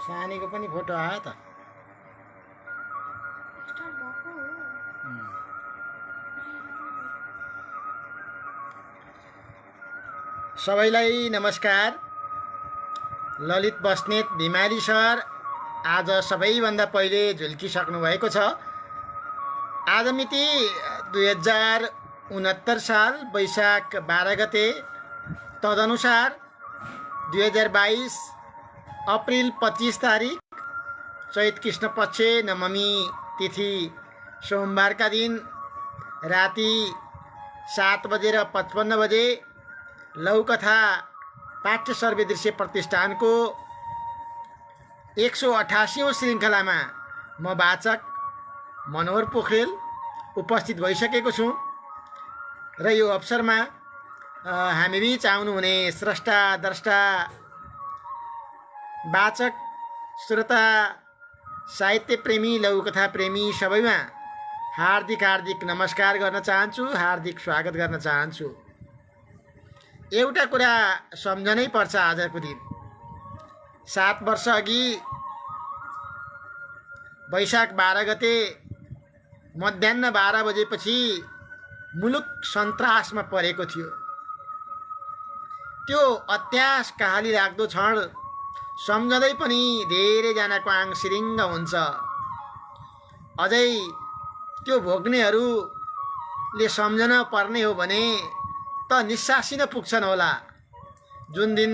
सानीको पनि फोटो आयो त। सबैलाई नमस्कार। ललित बस्नेत भिमाली सर आज सबैभन्दा पहिले झुल्किसक्नु भएको छ। आज मिति 2069 साल वैशाख 12 गते, तदनुसार 2022 अप्रिल 25 तारिक चैत कृष्ण पक्ष नवमी तिथि सोमबारका दिन राति 7:55 बजे लौकथा पाठ्य सर्वे दृश्य प्रतिष्ठानको 188औं श्रृङ्खलामा म वाचक मनोहर पोखरेल उपस्थित भइसकेको छु र यो अवसरमा हामीबीच आउनुहुने स्रष्टा द्रष्टा वाचक श्रोता साहित्य प्रेमी लघुकथा प्रेमी सबैमा हार्दिक नमस्कार गर्न चाहन्छु, हार्दिक स्वागत गर्न चाहन्छु। एउटा कुरा सम्झनै पर्छ। आजको दिन 7 वर्ष अघि वैशाख 12 गते मध्याह 12 बजेपछि मुलुक सन्तासमा परेको थियो। त्यो अत्यास कहाली लाग्दो क्षण सम्झँदै पनि धेरैजनाको आङ सिरिङ्ग हुन्छ। अझै त्यो भोग्नेहरूले सम्झन पर्ने हो भने त निस्सासिन पुग्छन् होला। जुन दिन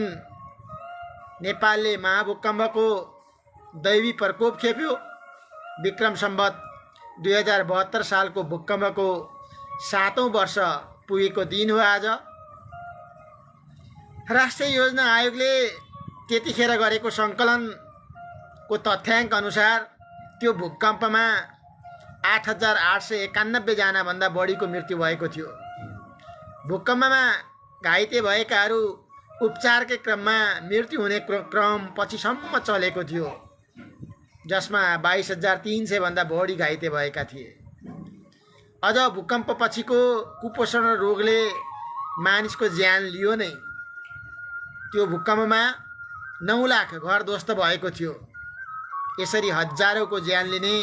नेपालले महाभूकम्पको दैवी प्रकोप खेप्यो, विक्रम सम्वत 2072 सालको भूकम्पको 7औं वर्ष पुगेको दिन हो आज। राष्ट्रिय योजना आयोगले त्यतिखेर गरेको सङ्कलनको तथ्याङ्क अनुसार त्यो भूकम्पमा 8,891 जनाभन्दा बढीको मृत्यु भएको थियो। भूकम्पमा घाइते भएकाहरू उपचारकै क्रममा मृत्यु हुने क्रम पछिसम्म चलेको थियो, जसमा 22,300 भन्दा बढी घाइते भएका थिए। अझ भूकम्प पछिको कुपोषण र रोगले मानिसको ज्यान लियो नै। त्यो भूकम्पमा 9 लाख घर ध्वस्त भएको थियो। यसरी हजारौँको ज्यान लिने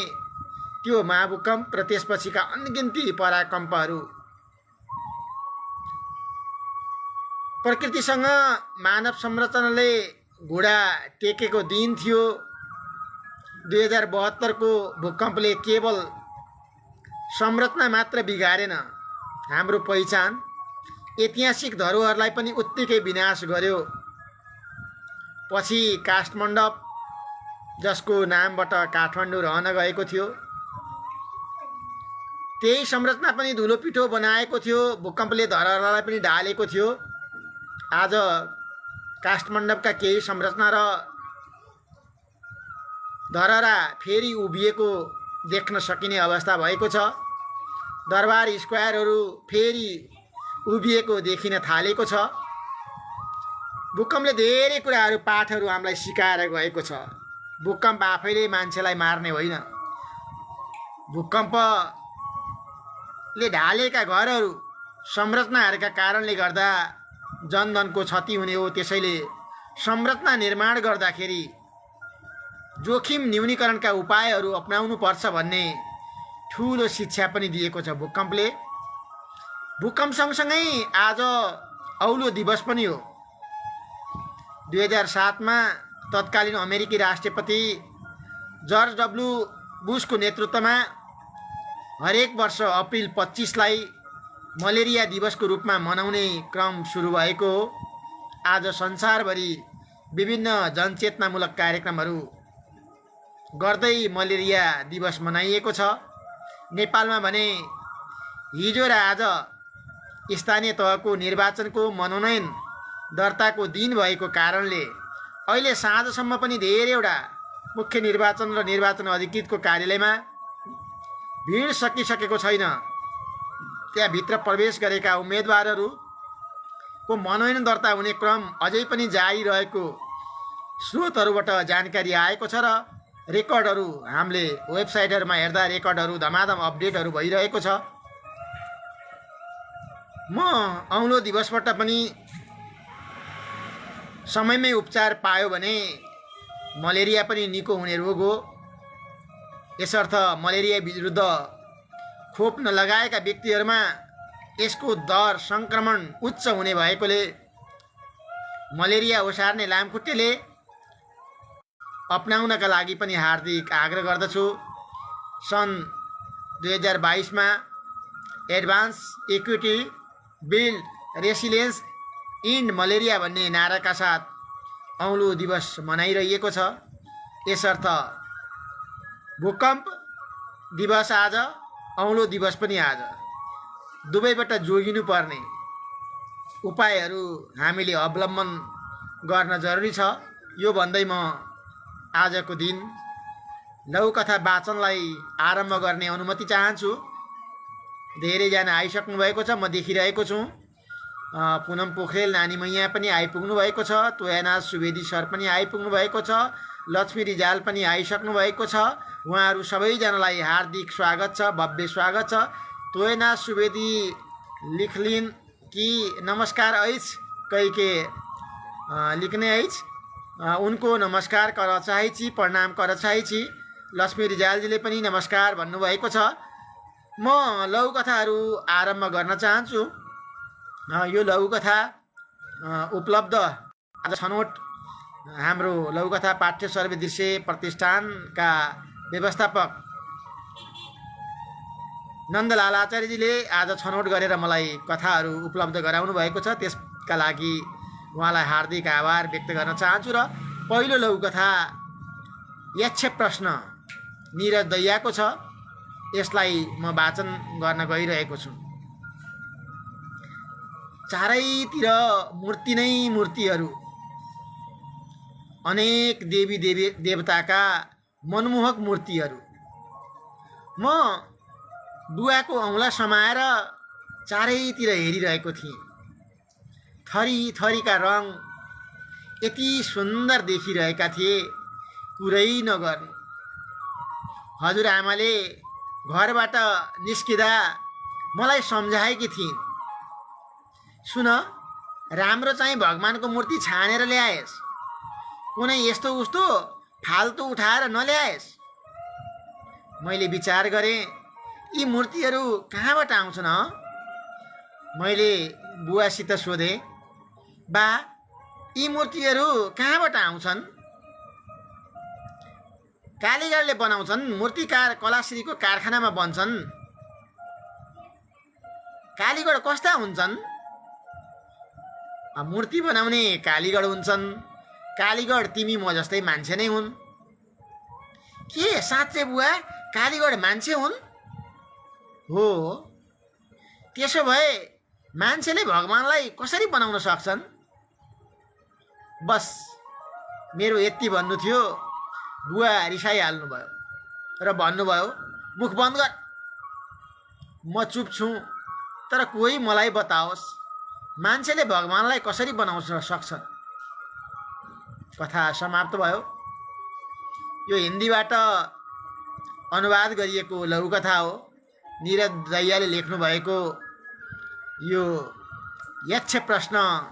त्यो महाभूकम्प र त्यसपछिका अनगिन्ती पराकम्पहरू प्रकृतिसँग मानव संरचनाले घुँडा टेकेको दिन थियो। 2072 को भूकम्पले केवल संरचना मात्र बिगारेन, हाम्रो पहिचान ऐतिहासिक धरोहरलाई पनि उत्तिकै विनाश गर्यो। पछि काष्ठमण्डप, जसको नामबाट काठमाडौँ रहन गएको थियो, त्यही संरचना पनि धुलो पिठो बनाएको थियो। भूकम्पले धरोहरलाई पनि ढालेको थियो। आज काष्ठमण्डपका केही संरचना र धरहरा फेरि उभिएको देख्न सकिने अवस्था भएको छ। दरबार स्क्वायरहरू फेरि उभिएको देखिन थालेको छ। भूकम्पले धेरै कुराहरू पाठहरू हामीलाई सिकाएर गएको छ। भूकम्प आफैले मान्छेलाई मार्ने होइन। भूकम्पले ढालेका घरहरू संरचनाहरूका कारणले गर्दा जनधनको क्षति हुने हो। त्यसैले संरचना निर्माण गर्दाखेरि जोखिम न्यूनीकरणका उपायहरू अपनाउनुपर्छ भन्ने ठुलो शिक्षा पनि दिएको छ भूकम्पले। भूकम्प सँगसँगै आज औलो दिवस पनि हो। 2007 मा तत्कालीन अमेरिकी राष्ट्रपति जर्ज डब्ल्यू बुशको नेतृत्वमा हरेक वर्ष अप्रिल 25 लाई मलेरिया दिवसको रूपमा मनाउने क्रम सुरु भएको हो। आज संसारभरि विभिन्न जनचेतनामूलक कार्यक्रमहरू गर्दै मलेरिया दिवस मनाइएको छ। नेपालमा भने हिजो र आज स्थानीय तहको निर्वाचनको मनोनयन दर्ताको दिन भएको कारणले अहिले साँझसम्म पनि धेरैवटा मुख्य निर्वाचन र निर्वाचन अधिकृतको कार्यालयमा भिड सकिसकेको छैन। त्यहाँ भित्र प्रवेश गरेका उम्मेदवारहरूको मनोनयन दर्ता हुने क्रम अझै पनि जारी रहेको स्रोतहरूबाट जानकारी आएको छ र रेकर्डहरू हामीले वेबसाइटहरूमा हेर्दा रेकर्डहरू धमाधम अपडेटहरू भइरहेको छ। म औलो दिवसबाट पनि समयमै उपचार पायो भने मलेरिया पनि निको हुने रोग हो। यसर्थ मलेरिया विरुद्ध खोप नलगाएका व्यक्तिहरूमा यसको दर सङ्क्रमण उच्च हुने भएकोले मलेरिया ओसार्ने लामखुट्टेले अपनाउनका लागि पनि हार्दिक आग्रह गर्दछु। सन् 2022 advance equity build resilience end malaria भन्ने नाराका साथ औलो दिवस मनाइरहेको छ। यसर्थ भूकम्प दिवस आज, औलो दिवस पनि आज, दुवैबाट जोगिनु पर्ने उपायहरू हामीले अवलम्बन गर्न जरुरी छ। यो भन्दै म आजको दिन लघुकथा वाचनलाई आरम्भ गर्ने अनुमति चाहन्छु। धेरैजना आइसक्नु भएको छ, म देखिरहेको छु। पुनम पोखरेल नानी मैया पनि आइपुग्नु भएको छ। तोयानाथ सुवेदी सर पनि आइपुग्नु भएको छ। लक्ष्मी रिजाल पनि आइसक्नु भएको छ। उहाँहरू सबैजनालाई हार्दिक स्वागत छ, भव्य स्वागत छ। तोयानाथ सुवेदी लिखलिन् कि नमस्कार ऐछ कहि के लिखने ऐछ, उनको नमस्कार कर चाहेछि, प्रणाम कर चाहेछि। लक्ष्मी रिजालजीले पनि नमस्कार भन्नुभएको छ। म लघुकथाहरू आरम्भ गर्न चाहन्छु। यो लघुकथा उपलब्ध आज छनौट हाम्रो लघुकथा पाठ्य सर्वे दृश्य प्रतिष्ठानका व्यवस्थापक नन्दलाल आचार्यजीले आज छनौट गरेर मलाई कथाहरू उपलब्ध गराउनु भएको छ। त्यसका लागि उहाँलाई हार्दिक आभार व्यक्त गर्न चाहन्छु। र पहिलो लघुकथा यक्ष प्रश्न निरज दैयाको छ। यसलाई म वाचन गर्न गइरहेको छु। चारैतिर मूर्ति नै मूर्तिहरू, अनेक देवी देवताका मनमोहक मूर्तिहरू। म बुवाको औँला समाएर चारैतिर हेरिरहेको थिएँ। थरी थरीका रङ यति सुन्दर देखिरहेका थिए, कुरै नगर्नु। हजुरआमाले घरबाट निस्किँदा मलाई सम्झाएकी थिइन्, सुन राम्रो चाहिँ भगवानको मूर्ति छानेर ल्याएस्, कुनै यस्तो उस्तो फाल्तु उठाएर नल्याएस्। मैले विचार गरेँ, यी मूर्तिहरू कहाँबाट आउँछन्? मैले बुवासित सोधेँ, बा यी मूर्तिहरू कहाँबाट आउँछन्? कालीगढले बनाउँछन्, मूर्तिकार कलाश्रीको कारखानामा बन्छन्। कालीगढ कस्ता हुन्छन्? मूर्ति बनाउने कालीगढ हुन्छन्। कालीगढ तिमी म जस्तै मान्छे नै हुन्। के साँच्चै बुवा कालीगढ मान्छे हुन्? हो। त्यसो भए मान्छेले भगवानलाई कसरी बनाउन सक्छन्? बस मेरो यति भन्नु थियो। बुवा रिसाइहाल्नुभयो र भन्नुभयो, मुख बन्द गर। म चुप छु, तर कोही मलाई बताओस् मान्छेले भगवानलाई कसरी बनाउन सक्छन्। कथा समाप्त भयो। यो हिन्दीबाट अनुवाद गरिएको लघुकथा हो। निरज दैयाले लेख्नु भएको यो यक्ष प्रश्नलाई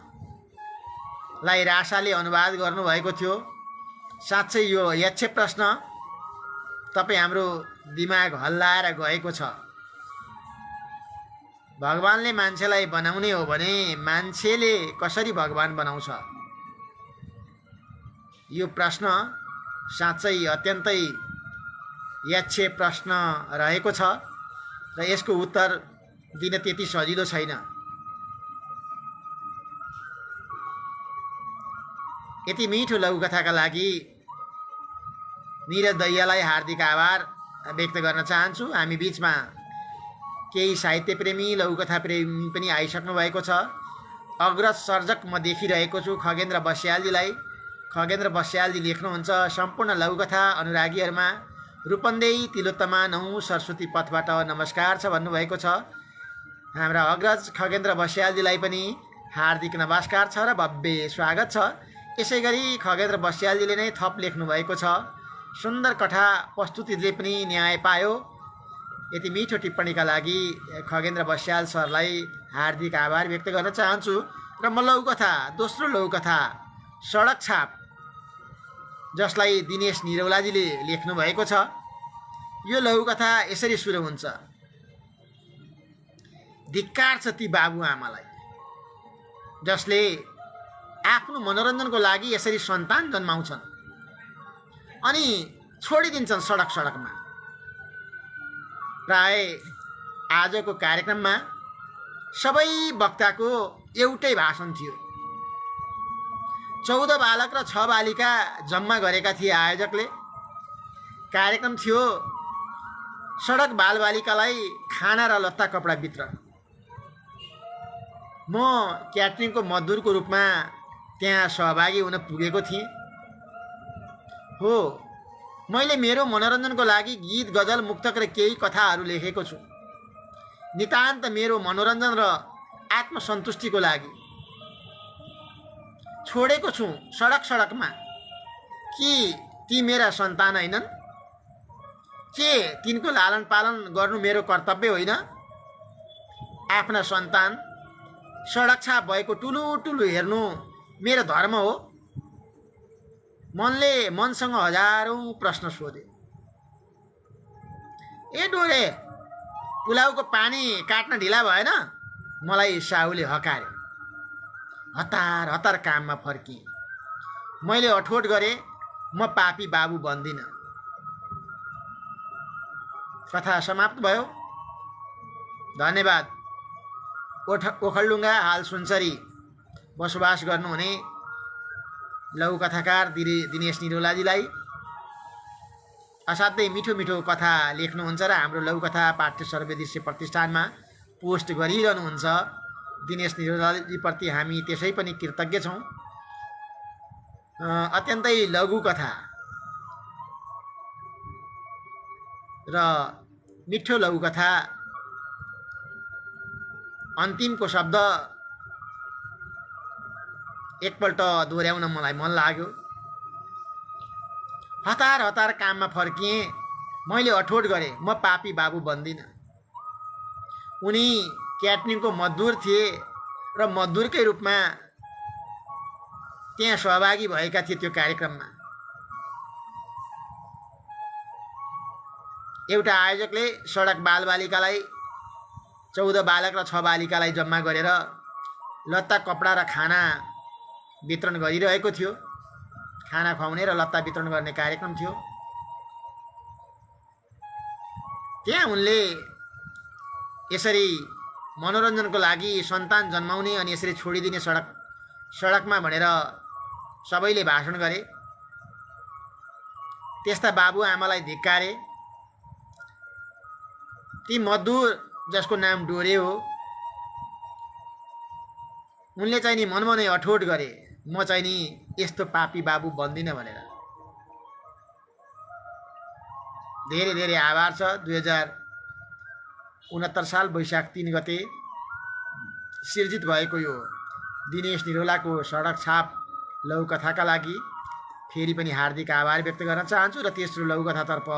राशाले अनुवाद गर्नुभएको थियो। साँच्चै यो यक्ष प्रश्न तपाईँ हाम्रो दिमाग हल्लाएर गएको छ। भगवानले मान्छेलाई बनाउने हो भने मान्छेले कसरी भगवान बनाउँछ? यो प्रश्न साँच्चै अत्यन्तै यक्ष प्रश्न रहेको छ र यसको उत्तर दिन त्यति सजिलो छैन। यति मिठो लघुकथाका लागि निरज दैयालाई हार्दिक आभार व्यक्त गर्न चाहन्छु। हामी बिचमा केही साहित्य प्रेमी लघुकथा प्रेमी पनि आइसक्नु भएको छ। अग्रज सर्जक म देखिरहेको छु खगेन्द्र बस्यालजीलाई। खगेन्द्र बस्यालजी लेख्नुहुन्छ, सम्पूर्ण लघुकथा अनुरागीहरूमा रूपन्देही तिलोत्तमा 9 सरस्वती पथबाट नमस्कार छ भन्नुभएको छ। हाम्रा अग्रज खगेन्द्र बस्यालजीलाई पनि हार्दिक नमस्कार छ र भव्य स्वागत छ। यसै गरी खगेन्द्र बस्यालजीले नै थप लेख्नुभएको छ, सुन्दर कथा प्रस्तुतिले पनि न्याय पायो। यति मिठो टिप्पणीका लागि खगेन्द्र बस्याल सरलाई हार्दिक आभार व्यक्त गर्न चाहन्छु। र म लघुकथा दोस्रो लघुकथा सडक छाप जसलाई दिनेश निरौलाजीले लेख्नु भएको छ। यो लघुकथा यसरी सुरु हुन्छ। धिक्कार छ ती बाबुआमालाई जसले आफ्नो मनोरञ्जनको लागि यसरी सन्तान जन्माउँछन् अनि छोडिदिन्छन् सडक सडकमा। प्राय आजको कार्यक्रममा सबै वक्ताको एउटै भाषण थियो। 14 बालक र 6 बालिका जम्मा गरेका थिए आयोजकले। कार्यक्रम थियो सडक बालबालिकालाई खाना र लत्ता कपडा वितरण। म क्याटरिङको मजदुरको रूपमा त्यहाँ सहभागी हुन पुगेको थिएँ। हो, मैले मेरो मनोरञ्जनको लागि गीत गजल मुक्तक र केही कथाहरू लेखेको छु। नितान्त मेरो मनोरञ्जन र आत्मसन्तुष्टिको लागि छोडेको छु सडक सडकमा। कि ती मेरा सन्तान होइनन्? के तिनको लालन पालन गर्नु मेरो कर्तव्य होइन? आफ्ना सन्तान सडक छाप भएको टुलु टुलु हेर्नु मेरो धर्म हो। मनले मनसँग हजारौँ प्रश्न सोधे। ए डोरे, पुलाउको पानी काट्न ढिला भएन? मलाई साहुले हकार्यो। हतार हतार काममा फर्किएँ। मैले अठोट गरेँ, म पापी बाबु बन्दिनँ। कथा समाप्त भयो। धन्यवाद। ओखलढुङ्गा हाल सुनसरी बसोबास गर्नुहुने लघुकथाकार दिनेश निरौलाजीलाई असाध्यै मिठो मिठो कथा लेख्नुहुन्छ र हाम्रो लघुकथा पाठ्य सर्वदृश्य प्रतिष्ठानमा पोस्ट गरिरहनुहुन्छ। दिनेश निरौलाजीप्रति हामी त्यसै पनि कृतज्ञ छौँ। अत्यन्तै लघुकथा र मिठो लघुकथा। अन्तिमको शब्द एकपल्ट दोहोऱ्याउन मलाई मन लाग्यो। हतार हतार काममा फर्किएँ, मैले अठोट गरेँ, म पापी बाबु बन्दिनँ। उनी क्याटरिङको मजदुर थिए र मजदुरकै रूपमा त्यहाँ सहभागी भएका थिए त्यो कार्यक्रममा। एउटा आयोजकले सडक बालबालिकालाई 14 बालक र 6 बालिकालाई जम्मा गरेर लत्ता कपडा र खाना वितरण गरिरहेको थियो। खाना खुवाउने र लत्ता वितरण गर्ने कार्यक्रम थियो। त्यहाँ उनले यसरी मनोरञ्जनको लागि सन्तान जन्माउने अनि यसरी छोडिदिने सडकमा भनेर सबैले भाषण गरे। त्यस्ता बाबुआमालाई धिक्कारे। ती मजदुर जसको नाम डोरे हो, उनले चाहिँ नि मनमा नै अठोट गरे, म चाहिँ नि यस्तो पापी बाबु बन्दिनँ भनेर। धेरै धेरै आभार छ। 2069 साल वैशाख 3 गते सिर्जित भएको यो दिनेश निरौलाको सडक छाप लघुकथाका लागि फेरि पनि हार्दिक आभार व्यक्त गर्न चाहन्छु र तेस्रो लघुकथातर्फ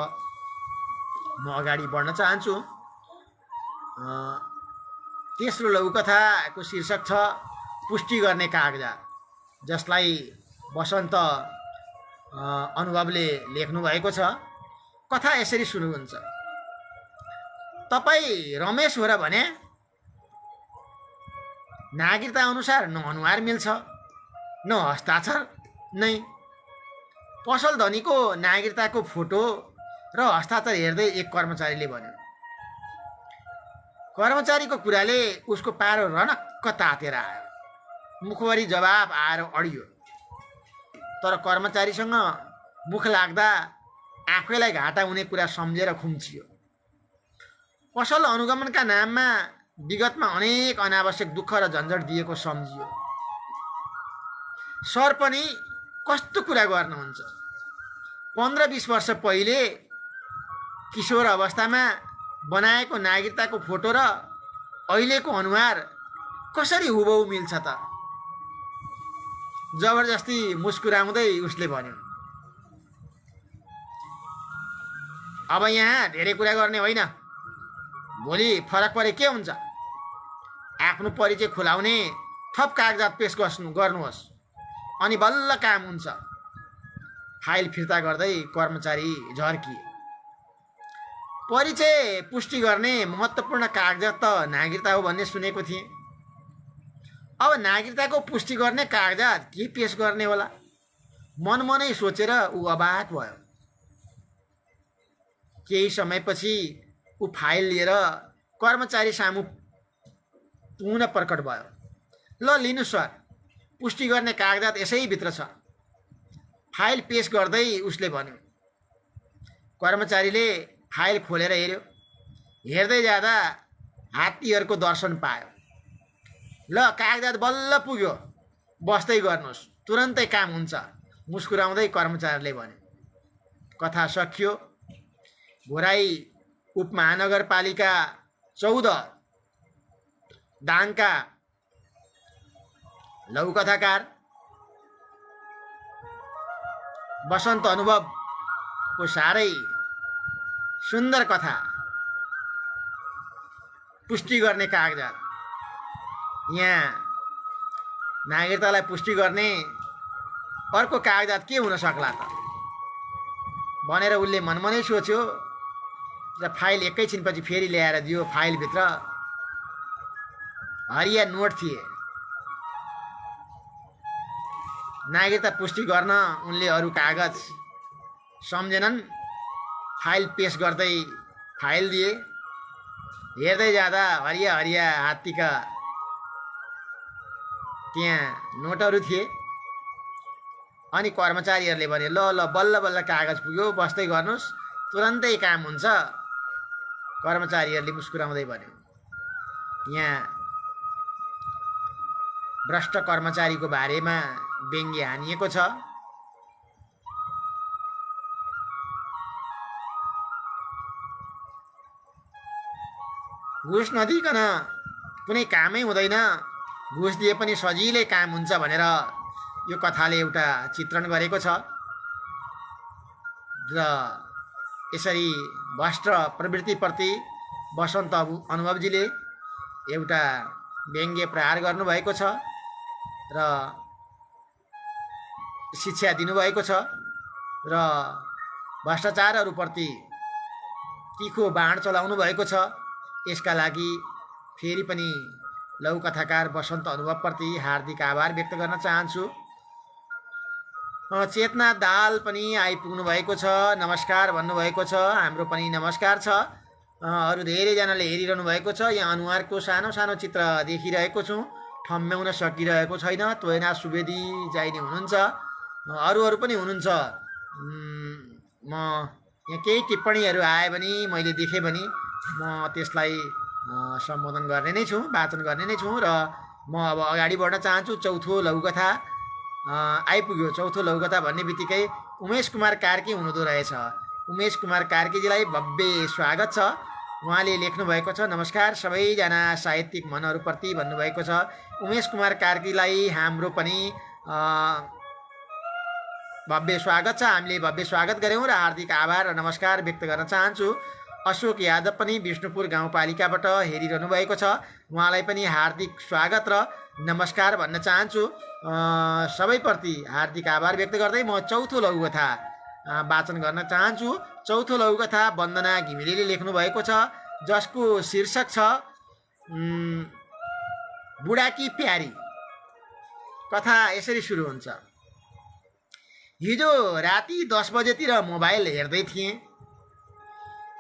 म अगाडि बढ्न चाहन्छु। तेस्रो लघुकथाको शीर्षक छ पुष्टि गर्ने कागजात, जसलाई वसन्त अनुभवले लेख्नु भएको छ। कथा यसरी सुरु हुन्छ। तपाईँ रमेश हो र भने? नागरिकता अनुसार न अनुहार मिल्छ न हस्ताक्षर नै। पसल धनीको नागरिकताको फोटो र हस्ताक्षर हेर्दै एक कर्मचारीले भन्यो। कर्मचारीको कुराले उसको पारो रनक्क तातेर आयो। मुखभरि जवाब आएर अडियो। तर कर्मचारीसँग मुख लाग्दा आफैलाई घाटा हुने कुरा सम्झेर खुम्चियो। पसल अनुगमनका नाममा विगतमा अनेक अनावश्यक दुःख र झन्झट दिएको सम्झियो। सर पनि कस्तो कुरा गर्नुहुन्छ? 15-20 वर्ष पहिले किशोर अवस्थामा बनाएको नागरिकताको फोटो र अहिलेको अनुहार कसरी हुबहु मिल्छ त? जबरजस्ती मुस्कुराउँदै उसले भन्यो। अब यहाँ धेरै कुरा गर्ने होइन। भोलि फरक परे के हुन्छ? आफ्नो परिचय खुलाउने थप कागजात पेश गर्नुहोस्। अनि बल्ल काम हुन्छ। फाइल फिर्ता गर्दै कर्मचारी झर्किए। परिचय पुष्टि गर्ने महत्त्वपूर्ण कागजात त नागरिकता हो भन्ने सुनेको थिएँ। अब नागरिकताको पुष्टि गर्ने कागजात के पेश गर्ने होला? मनमनै सोचेर ऊ अवाक भयो। केही समयपछि ऊ फाइल लिएर कर्मचारी सामु पुनः प्रकट भयो। ल लिनुहोस् सर, पुष्टि गर्ने कागजात यसैभित्र छ। फाइल पेश गर्दै उसले भन्यो। कर्मचारीले फाइल खोलेर हेऱ्यो। हेर्दै जाँदा हात्तीहरूको दर्शन पायो। ल कागजात बल्ल पुग्यो, बस्दै गर्नुहोस्, तुरन्तै काम हुन्छ, मुस्कुराउँदै कर्मचारीले भन्यो। कथा सकियो। घोराई उपमहानगरपालिका 14 दाङका लघुकथाकार बसन्त अनुभवको साह्रै सुन्दर कथा पुष्टि गर्ने कागजात। यहाँ नागरिकतालाई पुष्टि गर्ने अर्को कागजात के हुन सक्ला त भनेर उसले मनमनै सोच्यो र फाइल एकैछिनपछि फेरि ल्याएर दियो। फाइलभित्र हरिया नोट थिए। नागरिकता पुष्टि गर्न उनले अरू कागज सम्झेनन्। फाइल पेश गर्दै फाइल दिए। हेर्दै जाँदा हरिया हरिया हात्तीका त्यहाँ नोटहरू थिए। अनि कर्मचारीहरूले भने ल ल बल्ल बल्ल कागज पुग्यो, बस्दै गर्नुहोस्, तुरन्तै काम हुन्छ। कर्मचारीहरूले मुस्कुराउँदै भन्यो। यहाँ भ्रष्ट कर्मचारीको बारेमा व्यङ्ग्य हानिएको छ। घुस नदिकन कुनै कामै हुँदैन, घुस दिए पनि सजिलै काम हुन्छ भनेर यो कथाले एउटा चित्रण गरेको छ। र यसरी भ्रष्ट प्रवृत्तिप्रति बसन्त अनुभवजीले एउटा व्यङ्ग्य प्रहार गर्नुभएको छ र शिक्षा दिनुभएको छ र भ्रष्टाचारहरूप्रति तीखो बाण चलाउनु भएको छ। यसका लागि फेरि पनि लघुकथाकार बसन्त अनुभवप्रति हार्दिक आभार व्यक्त गर्न चाहन्छु। चेतना दाल पनि आइपुग्नु भएको छ, नमस्कार भन्नुभएको छ। हाम्रो पनि नमस्कार छ। अरू धेरैजनाले हेरिरहनु भएको छ। यहाँ अनुहारको सानो सानो चित्र देखिरहेको छु, ठम्म्याउन सकिरहेको छैन। तोयना सुवेदी जाइने हुनुहुन्छ, अरूहरू पनि हुनुहुन्छ। म यहाँ केही टिप्पणीहरू आए भने मैले देखेँ भने म त्यसलाई सम्बोधन गर्ने नै छु, वाचन गर्ने नै छु। र म अब अगाडि बढ्न चाहन्छु। चौथो लघुकथा आइपुग्यो। चौथो लघुकथा भन्ने बित्तिकै उमेश कुमार कार्की हुनुहुँदो रहेछ। उमेश कुमार कार्कीजीलाई भव्य स्वागत छ। उहाँले लेख्नुभएको छ, नमस्कार सबैजना साहित्यिक मनहरूप्रति भन्नुभएको छ। उमेश कुमार कार्कीलाई हाम्रो पनि भव्य स्वागत छ। हामीले भव्य स्वागत गऱ्यौँ र हार्दिक आभार र नमस्कार व्यक्त गर्न चाहन्छु। अशोक यादव पनि विष्णुपुर गाउँपालिकाबाट हेरिरहनु भएको छ। उहाँलाई पनि हार्दिक स्वागत र नमस्कार भन्न चाहन्छु। सबैप्रति हार्दिक आभार व्यक्त गर्दै म चौथो लघुकथा वाचन गर्न चाहन्छु। चौथो लघुकथा वन्दना घिमिरेले लेख्नु भएको छ, जसको शीर्षक छ बुढाकी प्यारी। कथा यसरी सुरु हुन्छ। हिजो राति 10 बजेतिर मोबाइल हेर्दै थिएँ।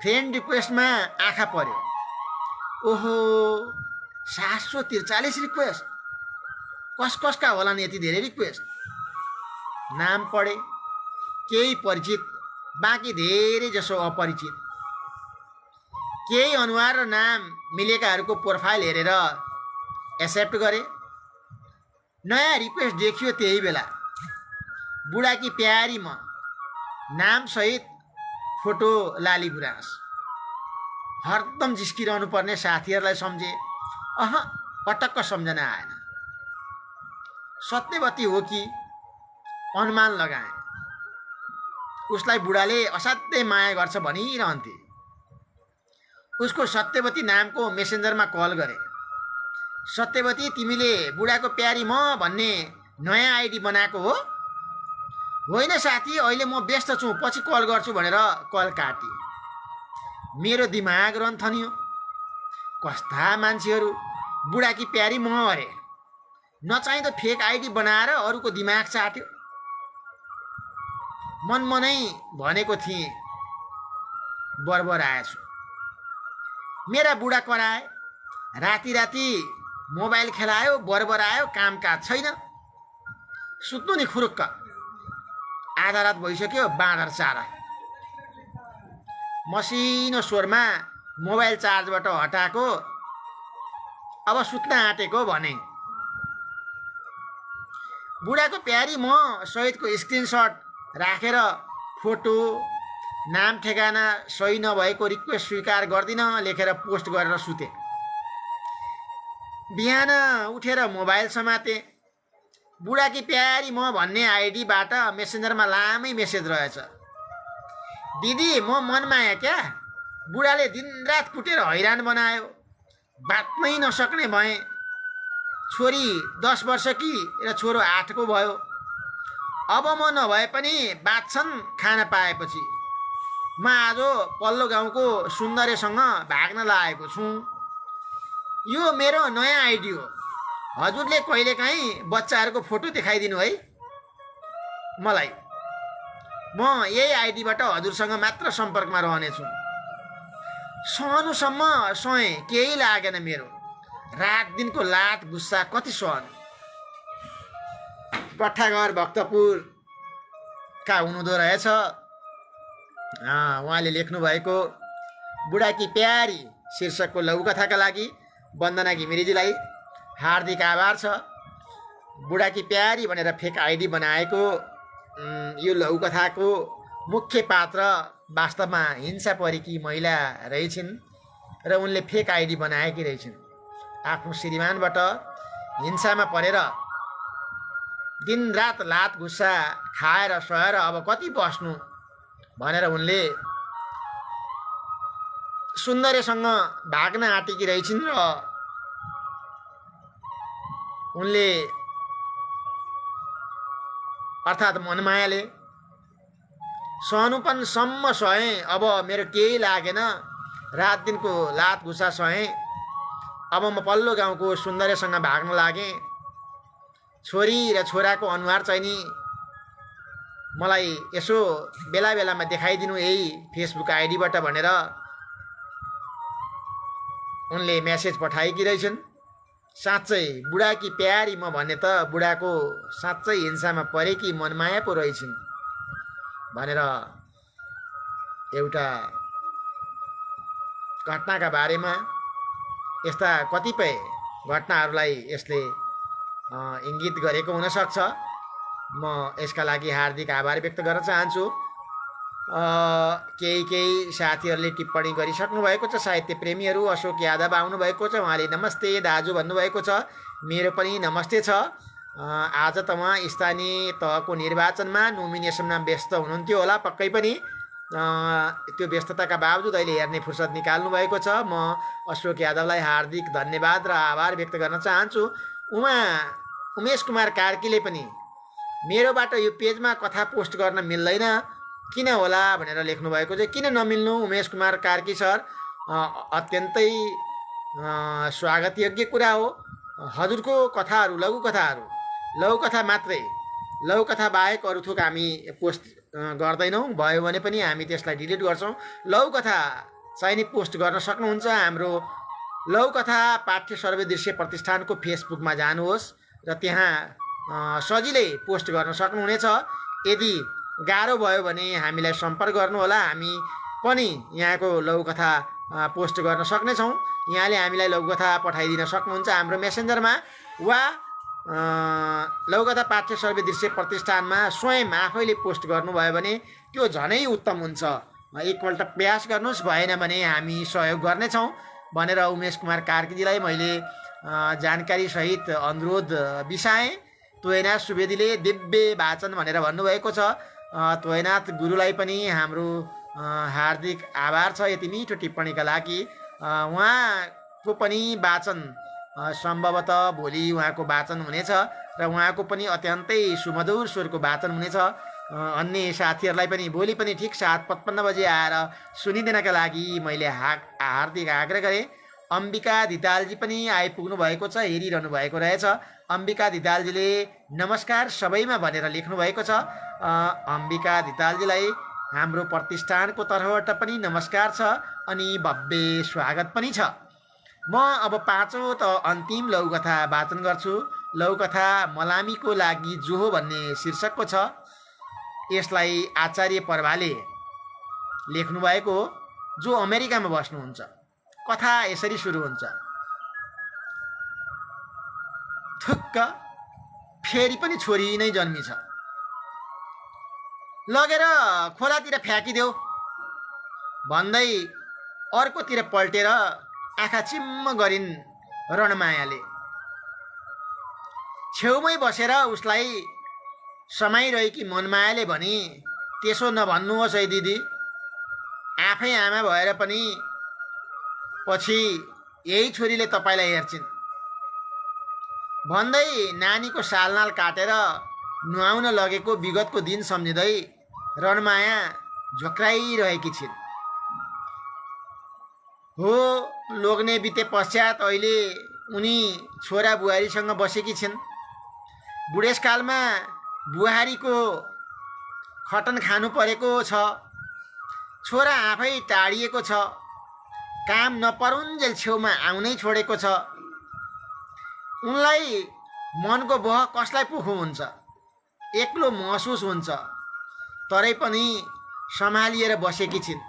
फ्रेन्ड रिक्वेस्टमा आँखा पर्यो। ओहो, 743 रिक्वेस्ट! कसका होलान् यति धेरै रिक्वेस्ट? नाम पढे, केही परिचित, बाँकी धेरै जसो अपरिचित। केही अनुहार र नाम मिलेकाहरूको प्रोफाइल हेरेर एक्सेप्ट गरे। नयाँ रिक्वेस्ट देखियो त्यही बेला। बुढाकी प्यारी म, नामसहित फोटो लाली गुराँस। हरदम जिस्किरहनु पर्ने साथीहरूलाई सम्झे। पटक्क सम्झना आएन। सत्यवती हो कि अनुमान लगाएँ। उसलाई बुढाले असाध्यै माया गर्छ भनिरहन्थे। उसको सत्यवती नामको मेसेन्जरमा कल गरे। सत्यवती, तिमीले बुढाको प्यारी म भन्ने नयाँ आइडी बनाएको हो? होइन साथी, अहिले म व्यस्त छु, पछि कल गर्छु भनेर कल काटे। मेरो दिमाग रन्थनियो। कस्ता मान्छेहरू, बुढाकी प्यारी म अरे, नचाहिँदो फेक आइडी बनाएर अरूको दिमाग चाट्यो। मनमनै भनेको थिएँ बरबर आएछु। मेरा बुढा कराए, राति राति मोबाइल खेलायो, बरबर आयो, कामकाज छैन, सुत्नु नि खुरुक्क। आधा रात भइसक्यो, बाँदर चारा। मसिनो स्वरमा मोबाइल चार्जबाट हटाएको, अब सुत्न आँटेको भने। बुढाको प्यारी म सहितको स्क्रिनसट राखेर फोटो, नाम ठेगाना सही नभएको रिक्वेस्ट स्वीकार गर्दिन लेखेर पोस्ट गरेर सुते। बिहान उठेर मोबाइल समाते, बुढाकी प्यारी म भन्ने आइडीबाट मेसेन्जरमा लामै मेसेज रहेछ। दिदी म मनमाया क्या, बुढाले दिनरात कुटेर हैरान बनायो, बाँच्नै नसक्ने भएँ। छोरी 10 वर्षकी र छोरो 8 को भयो। अब म नभए पनि बाँच्छन् खाना पाएपछि। म आज पल्लो गाउँको सुन्दरेसँग भाग्न लागेको छु। यो मेरो नयाँ आइडी हो। हजुरले कहिलेकाहीँ बच्चाहरूको फोटो देखाइदिनु है मलाई। म यही आइडीबाट हजुरसँग मात्र सम्पर्कमा रहनेछु। सहनुसम्म सहेँ, केही लागेन मेरो। रात दिनको लात गुस्सा कति सहनु। पट्टाघर भक्तपुरका हुनुहुँदो रहेछ। उहाँले लेख्नु भएको बुढाकी प्यारी शीर्षकको लघुकथाका लागि वन्दना घिमिरेजीलाई हार्दिक आभार छ। बुढाकी प्यारी भनेर फेक आइडी बनाएको यो लघुकथाको मुख्य पात्र वास्तवमा हिंसा परेकी महिला रहेछिन् र उनले फेक आइडी बनाएकी रहेछिन्। आफ्नो श्रीमानबाट हिंसामा परेर दिनरात लात गुस्सा खाएर सहेर अब कति बस्नु भनेर उनले सुन्दरेसँग भाग्न आँटेकी रहेछिन् र उनले अर्थात् मनमायाले सहनुपनसम्म सहेँ, अब मेरो केही लागेन, रात दिनको लात गुस्सा सहेँ, अब म पल्लो गाउँको सुन्दरेसँग भाग्न लागेँ। छोरी र छोराको अनुहार चाहिँ नि मलाई यसो बेला बेलामा देखाइदिनु यही फेसबुक आइडीबाट भनेर उनले मेसेज पठाएकी रहेछन्। साँच्चै बुढाकी प्यारी म भन्ने त बुढाको साँच्चै हिंसामा परेकी मनमाया पो रहेछिन् भनेर एउटा घटनाका बारेमा, यस्ता कतिपय घटनाहरूलाई यसले इङ्गित गरेको हुनसक्छ। म यसका लागि हार्दिक आभार व्यक्त गर्न चाहन्छु। केही साथीहरूले टिप्पणी गरिसक्नु भएको छ। साहित्य प्रेमीहरू अशोक यादव आउनुभएको छ, उहाँले नमस्ते दाजु भन्नुभएको छ। मेरो पनि नमस्ते छ। आज त उहाँ स्थानीय तहको निर्वाचनमा नोमिनेसनमा व्यस्त हुनुहुन्थ्यो होला पक्कै पनि। त्यो व्यस्तताका बावजुद अहिले हेर्ने फुर्सद निकाल्नु भएको छ। म अशोक यादवलाई हार्दिक धन्यवाद र आभार व्यक्त गर्न चाहन्छु। उमेश कुमार कार्कीले पनि मेरोबाट यो पेजमा कथा पोस्ट गर्न मिल्दैन किन होला भनेर लेख्नु भएको छ। किन नमिल्नु उमेश कुमार कार्की सर, अत्यन्तै स्वागतयोग्य कुरा हो। हजुरको कथाहरू लघुकथा मात्रै, लघुकथा बाहेक अरू थोक हामी पोस्ट गर्दैनौँ। भयो भने पनि हामी त्यसलाई डिलिट गर्छौँ। लघुकथा चाहिँ नि पोस्ट गर्न सक्नुहुन्छ। हाम्रो लघुकथा पाठ्य सर्वदृश्य प्रतिष्ठानको फेसबुकमा जानुहोस् र त्यहाँ सजिलै पोस्ट गर्न सक्नुहुनेछ। यदि गाह्रो भयो भने हामीलाई सम्पर्क गर्नुहोला, हामी पनि यहाँको लघुकथा पोस्ट गर्न सक्नेछौँ। यहाँले हामीलाई लघुकथा पठाइदिन सक्नुहुन्छ हाम्रो मेसेन्जरमा वा लघुकथा पाठ्य सर्वदृश्य प्रतिष्ठानमा स्वयं आफैले पोस्ट गर्नुभयो भने त्यो झनै उत्तम हुन्छ। एकपल्ट प्रयास गर्नुहोस्, भएन भने हामी सहयोग गर्नेछौँ भनेर उमेश कुमार कार्कीजीलाई मैले जानकारीसहित अनुरोध बिसाएँ। तोयनाथ सुवेदीले दिव्य वाचन भनेर भन्नुभएको छ। तोयनाथ गुरुलाई पनि हाम्रो हार्दिक आभार छ यति मिठो टिप्पणीका लागि। उहाँको पनि वाचन सम्भवतः भोलि उहाँको वाचन हुनेछ र उहाँको पनि अत्यन्तै सुमधुर स्वरको वाचन हुनेछ। अन्य साथीहरूलाई पनि भोलि पनि ठिक 7:55 बजे आएर सुनिदिनका लागि मैले हार्दिक आग्रह गरेँ। अम्बिका धितालजी पनि आइपुग्नु भएको छ, हेरिरहनु भएको रहेछ। अम्बिका धितालजीले नमस्कार सबैमा भनेर लेख्नु भएको छ। अम्बिका धितालजीलाई हाम्रो प्रतिष्ठानको तर्फबाट पनि नमस्कार छ अनि भव्य स्वागत पनि छ। म अब पाँचौँ त अन्तिम लघुकथा वाचन गर्छु। लघुकथा मलामीको लागि जोहो भन्ने शीर्षकको छ। यसलाई आचार्य प्रभाले लेख्नुभएको हो, जो अमेरिकामा बस्नुहुन्छ। कथा यसरी सुरु हुन्छ। थुक्क फेरि पनि छोरी नै जन्मिछ, लगेर खोलातिर फ्याँकिदेऊ भन्दै अर्कोतिर पल्टेर आँखा चिम्म गरिन् रणमायाले। छेउमै बसेर उसलाई समाइरहेकी मनमायाले भनी, त्यसो नभन्नुहोस् है दिदी, आफै आमा भएर पनि पछि यही छोरीले तपाईँलाई हेर्छिन् भन्दै नानीको सालनाल काटेर नुहाउन लगेको विगतको दिन सम्झिँदै रणमाया झोक्राइरहेकी छिन्। हो, लोग्ने बिते पश्चात अहिले उनी छोरा बुहारीसँग बसेकी छिन्। बुढेसकालमा बुहारीको खटन खानु परेको छ। छोरा आफै टाढिएको छ, काम नपरुन्जेल छेउमा आउनै छोडेको छ। उनलाई मनको बह कसलाई पुखु हुन्छ, एक्लो महसुस हुन्छ, तरै पनि सम्हालिएर बसेकी छिन्।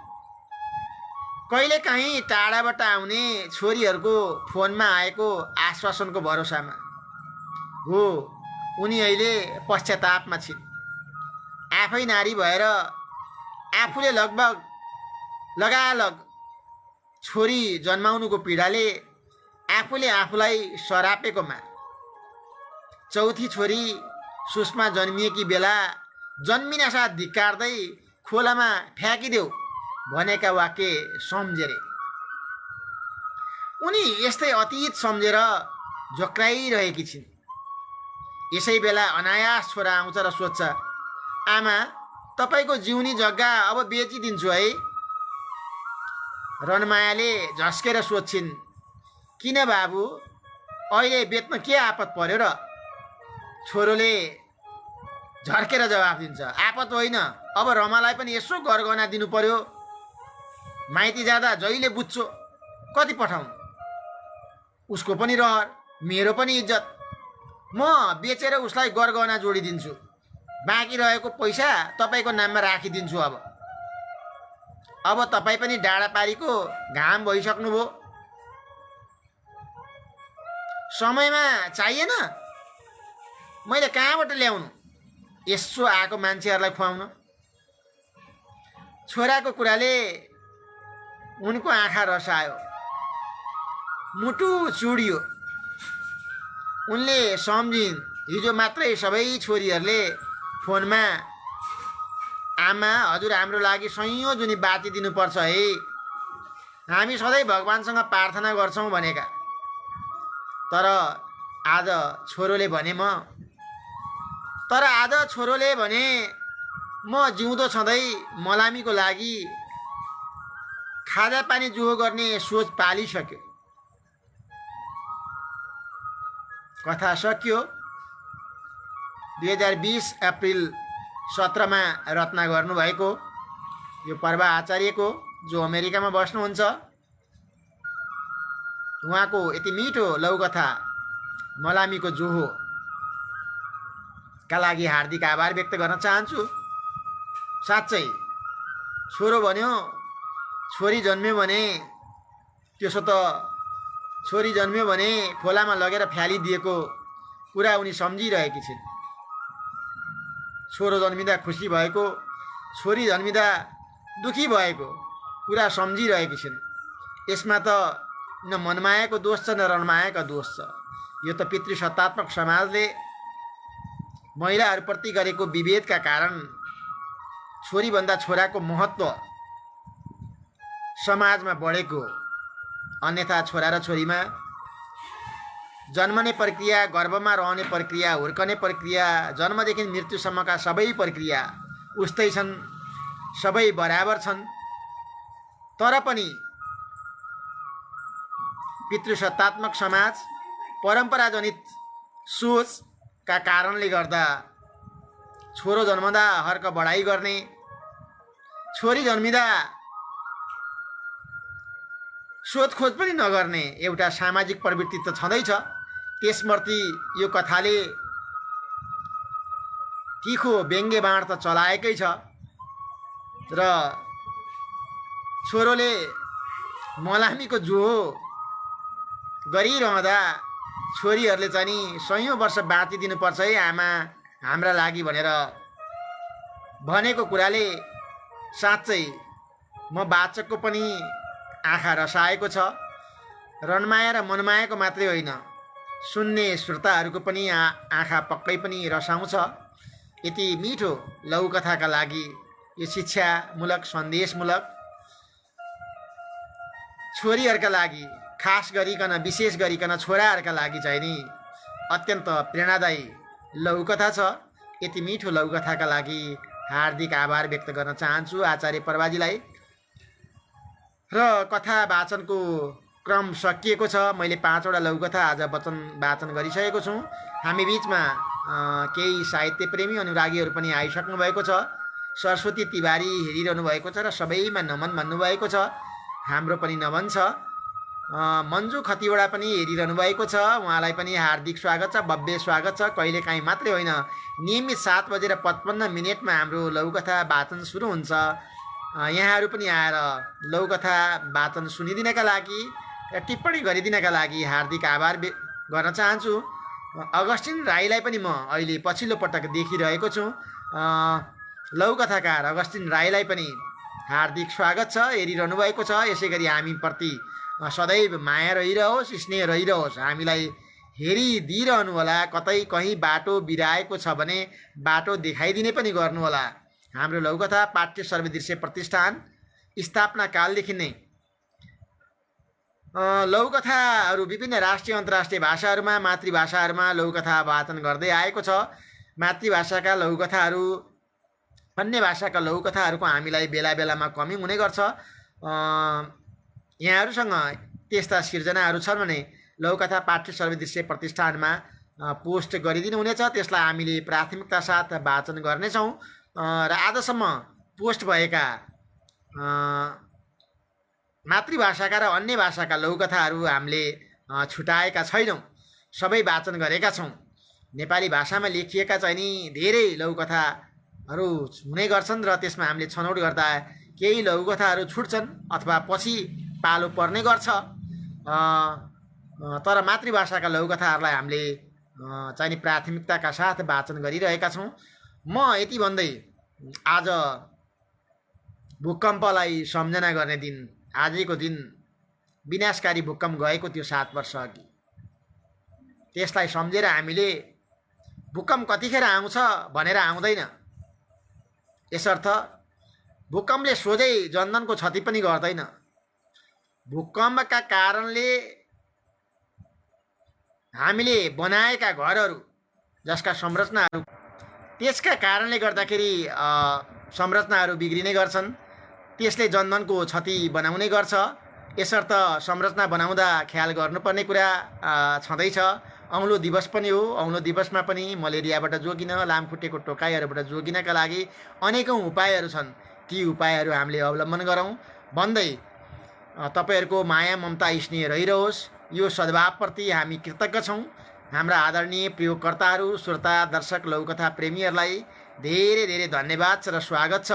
कहिलेकाहीँ टाढाबाट आउने छोरीहरूको फोनमा आएको आश्वासनको भरोसामा। हो, उनी अहिले पश्चातापमा छिन्। आफै नारी भएर आफूले लगालग छोरी जन्माउनुको पीडाले आफूले आफूलाई सरापेकोमा चौथी छोरी सुषमा जन्मिएकी बेला जन्मिनासाथ धिक्कार्दै खोलामा फ्याँकिदेऊ भनेका वाक्य सम्झेरे। उनी यस्तै अतीत सम्झेर झोक्राइरहेकी छिन्। यसै बेला अनायास छोरा आउँछ र सोध्छ, आमा, तपाईँको जिउनी जग्गा अब बेचिदिन्छु है। रणमायाले झस्केर सोध्छिन्, किन बाबु, अहिले बेच्न के आपत पर्यो र? छोरोले झर्केर जवाफ दिन्छ, आपत होइन, अब रमालाई पनि यसो गरगहना दिनु पर्यो। माइती जाँदा जहिले बुझ्छो, कति पठाउनु? उसको पनि रहर, मेरो पनि इज्जत। म बेचेर उसलाई गरगहना जोडिदिन्छु, बाँकी रहेको पैसा तपाईँको नाममा राखिदिन्छु। अब तपाईँ पनि डाँडापारीको घाम भइसक्नुभयो, समयमा चाहिएन? मैले कहाँबाट ल्याउनु यसो आएको मान्छेहरूलाई खुवाउन? छोराको कुराले उनको आँखा रसायो, मुटु चुडियो। उनले सम्झिन्, हिजो मात्रै सबै छोरीहरूले फोनमा, आमा, हजुर हाम्रो लागि संयोजनी बाँचिदिनुपर्छ है, हामी सधैँ भगवान्सँग प्रार्थना गर्छौँ भनेका। तर आज छोरोले भने म जिउँदो छँदै मलामीको लागि खाजा पानी जुहो गर्ने सोच पालिसक्यो। कथा सकियो। 2020 अप्रिल 17 रचना गर्नुभएको यो पर्वा आचार्यको, जो अमेरिकामा बस्नुहुन्छ, उहाँको यति मिठो लघुकथा मलामीको जोहो का लागि हार्दिक आभार व्यक्त गर्न चाहन्छु। साँच्चै छोरो भन्यो, छोरी जन्म्यो भने त्यसो त छोरी जन्म्यो भने खोलामा लगेर फ्यालिदिएको कुरा उनी सम्झिरहेकी छिन्। छोरो जन्मिँदा खुसी भएको, छोरी जन्मिँदा दुखी भएको कुरा सम्झिरहेकी छिन्। यसमा त न मनमायाको दोष छ न रणमायाको दोष छ। यो त पितृसत्तात्मक समाजले महिलाहरूप्रति गरेको विभेदका कारण छोरीभन्दा छोराको महत्त्व समाजमा बढेको। अन्यथा छोरा र छोरीमा जन्मने प्रक्रिया, गर्भमा रहने प्रक्रिया, हुर्कने प्रक्रिया, जन्मदेखि मृत्युसम्मका सबै प्रक्रिया उस्तै छन्, सबै बराबर छन्। तर पनि पितृसत्तात्मक समाज, परम्पराजनित सोचका कारणले गर्दा छोरो जन्मदा हर्क बढाइ गर्ने, छोरी जन्मिँदा सोधखोज पनि नगर्ने एउटा सामाजिक प्रवृत्ति त छँदैछ। त्यसमर्ती यो कथाले तिखो व्यङ्ग्य बाण त चलाएकै छ र छोरोले मलामीको जोहो गरिरहँदा छोरीहरूले चाहिँ नि 100औं वर्ष बाँचिदिनुपर्छ है आमा हाम्रा लागि भनेर भनेको कुराले साँच्चै म वाचकको पनि आँखा रसाएको छ। रणमाया र मनमायाको मात्रै होइन, सुन्ने श्रोताहरूको पनि आँखा पक्कै पनि रसाउँछ। यति मिठो लघुकथाका लागि, यो शिक्षामूलक सन्देशमूलक, छोरीहरूका लागि खास गरिकन, विशेष गरिकन छोराहरूका लागि चाहिँ नि अत्यन्त प्रेरणादायी लघुकथा छ। यति मिठो लघुकथाका लागि हार्दिक आभार व्यक्त गर्न चाहन्छु आचार्य प्रभाजीलाई। र कथा वाचनको क्रम सकिएको छ। मैले 5वटा लघुकथा आज वाचन गरिसकेको छु। हामी बिचमा केही साहित्यप्रेमी अनुरागीहरू पनि आइसक्नु भएको छ। सरस्वती तिवारी हेरिरहनु भएको छ र सबैमा नमन भन्नुभएको छ। हाम्रो पनि नमन छ। मन्जु खतिवडा पनि हेरिरहनु भएको छ, उहाँलाई पनि हार्दिक स्वागत छ, भव्य स्वागत छ। कहिलेकाहीँ मात्रै होइन, नियमित 7:55 हाम्रो लघुकथा वाचन सुरु हुन्छ। यहाँहरू पनि आएर लघुकथा वाचन सुनिदिनका लागि र टिप्पणी गरिदिनका लागि हार्दिक आभार गर्न चाहन्छु। अगस्टिन राईलाई पनि म अहिले पछिल्लो पटक देखिरहेको छु। लघुकथाकार अगस्टिन राईलाई पनि हार्दिक स्वागत छ, हेरिरहनु भएको छ। यसै गरी हामीप्रति सदैव माया रहिरहोस्, स्नेह रहिरहोस्। हामीलाई हेरिदिइरहनु होला। कतै कहीँ बाटो बिराएको छ भने बाटो देखाइदिने पनि गर्नु होला। हाम्रो लघुकथा पाठ्य सर्वदृश्य प्रतिष्ठान स्थापना कालदेखि नै लघुकथाहरू विभिन्न राष्ट्रिय अन्तर्राष्ट्रिय भाषाहरूमा, मातृभाषाहरूमा लघुकथा वाचन गर्दै आएको छ। मातृभाषाका लघुकथाहरू, अन्य भाषाका लघुकथाहरूको हामीलाई बेला बेलामा कमी हुने गर्छ। यहाँहरूसँग त्यस्ता सिर्जनाहरू छन् भने लघुकथा पाठ्य सर्वदृश्य प्रतिष्ठानमा पोस्ट गरिदिनु हुनेछ। त्यसलाई हामीले प्राथमिकता साथ वाचन गर्नेछौँ र आजसम्म पोस्ट भएका मातृभाषाका र अन्य भाषाका लघुकथाहरू हामीले छुटाएका छैनौँ, सबै वाचन गरेका छौँ। नेपाली भाषामा लेखिएका चाहिँ नि धेरै लघुकथाहरू हुने गर्छन् र त्यसमा हामीले छनौट गर्दा केही लघुकथाहरू छुट्छन् अथवा पछि पालो पर्ने गर्छ। तर मातृभाषाका लघुकथाहरूलाई हामीले चाहिँ नि प्राथमिकताका साथ वाचन गरिरहेका छौँ। म यति भन्दै आज भूकम्पलाई सम्झना गर्ने दिन, आजको दिन विनाशकारी भूकम्प गएको थियो 7 वर्ष अघि। त्यसलाई सम्झेर हामीले भूकम्प कतिखेर आउँछ भनेर आउँदैन। यसर्थ भूकम्पले सोझै जनधनको क्षति पनि गर्दैन। भूकम्पका कारणले हामीले बनाएका घरहरू जसका संरचनाहरू, त्यसका कारणले गर्दाखेरि संरचनाहरू बिग्रिने गर्छन्। त्यसले जनधनको क्षति बनाउने गर्छ। यसर्थ संरचना बनाउँदा ख्याल गर्नुपर्ने कुरा छँदैछ। औँलो दिवस पनि हो। औँलो दिवसमा पनि मलेरियाबाट जोगिन, लामखुट्टेको टोकाइहरूबाट जोगिनका लागि अनेकौँ उपायहरू छन्। ती उपायहरू हामीले अवलम्बन गरौँ भन्दै तपाईहरूको माया ममता स्नेह रहिरहोस्। यो सद्भावप्रति हामी कृतज्ञ छौँ। हाम्रा आदरणीय प्रयोगकर्ताहरू, श्रोता, दर्शक, लघुकथा प्रेमीहरूलाई धेरै धेरै धन्यवाद छ र स्वागत छ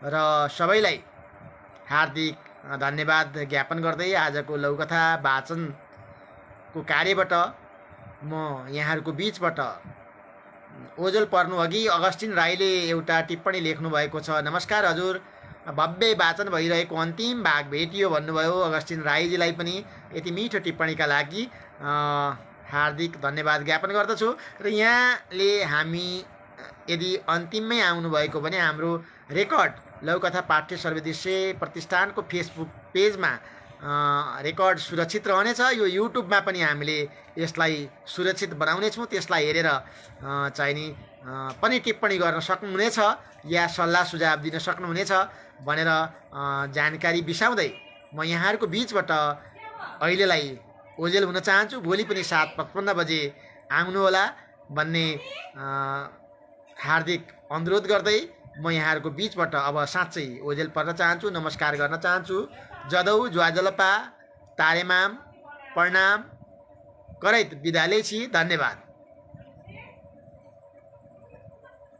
र सबैलाई हार्दिक धन्यवाद ज्ञापन गर्दै आजको लघुकथा वाचनको कार्यबाट म यहाँहरूको बिचबाट ओझेल पर्नु अघि अगस्टिन राईले एउटा टिप्पणी लेख्नु भएको छ। नमस्कार हजुर, भव्य वाचन भइरहेको अन्तिम भाग भेटियो भन्नुभयो। अगस्टिन राईजीलाई पनि यति मिठो टिप्पणीका लागि हार्दिक धन्यवाद ज्ञापन गर्दछु। र यहाँले हामी यदि अन्तिममै आउनुभएको भने हाम्रो रेकर्ड लघुकथा पाठ्य सर्वदृश्य प्रतिष्ठानको फेसबुक पेजमा रेकर्ड सुरक्षित रहनेछ। यो युट्युबमा पनि हामीले यसलाई सुरक्षित बनाउनेछौँ। त्यसलाई हेरेर चाहिँ नि पनि टिप्पणी गर्न सक्नुहुनेछ या सल्लाह सुझाव दिन सक्नुहुनेछ भनेर जानकारी बिसाउँदै म यहाँहरूको बिचबाट अहिलेलाई ओझेल हुन चाहन्छु। भोलि पनि 7:55 बजे आउनुहोला भन्ने हार्दिक अनुरोध गर्दै म यहाँहरूको बिचबाट अब साँच्चै ओझेल पर्न चाहन्छु, नमस्कार गर्न चाहन्छु। जदौ ज्वाजलपा तारेमाम प्रणाम करैत बिदा लेछि। धन्यवाद।